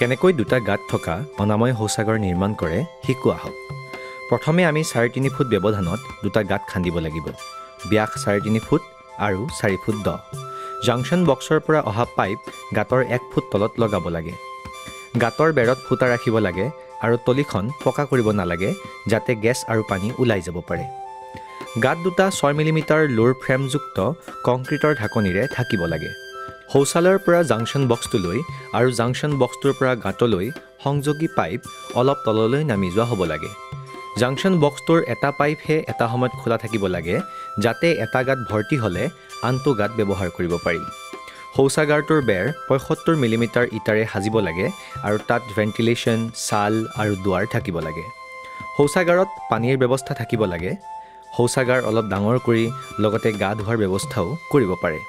কেনেকৈ দুটা গাঁত থকা অনাময় শৌচাগাৰ নিৰ্মাণ কৰে শিকোঁ আহক। প্ৰথমে আমি 3.5 ফুট ব্যৱধানত দুটা গাঁত খান্দিব লাগিব। ব্যাস 3.5 ফুট আৰু 4 ফুট দ। জাংচন বক্সৰ পৰা অহা পাইপ গাঁতৰ 1 ফুট তলত লগাব লাগে। গাঁতৰ বেৰত ফুটা ৰাখিব লাগে আৰু তলিখন পকা কৰিব নালাগে যাতে গেছ আৰু পানী ওলাই যাব পাৰে। গাঁত দুটা 6 মিলিমিটাৰ লোৰ ফ্ৰেমযুক্ত কংক্ৰিটৰ ঢাকনিৰে ঢাকিব লাগে। শৌচালয়ৰ পৰা জাংচন বক্সটোলৈ আৰু জাংচন বক্সটোৰ পৰা গাঁতলৈ সংযোগী পাইপ অলপ তললৈ নামি যোৱা হ'ব লাগে। জাংচন বক্সটোৰ এটা পাইপহে এটা সময়ত খোলা থাকিব লাগে যাতে এটা গাঁত ভৰ্তি হ'লে আনটো গাঁত ব্যৱহাৰ কৰিব পাৰি। শৌচাগাৰটোৰ বেৰ 75 মিলিমিটাৰ ইটাৰে সাজিব লাগে আৰু তাত ভেণ্টিলেশ্যন, ছাল আৰু দুৱাৰ থাকিব লাগে। শৌচাগাৰত পানীৰ ব্যৱস্থা থাকিব লাগে। শৌচাগাৰ অলপ ডাঙৰ কৰি লগতে গা ধোৱাৰ ব্যৱস্থাও কৰিব পাৰে।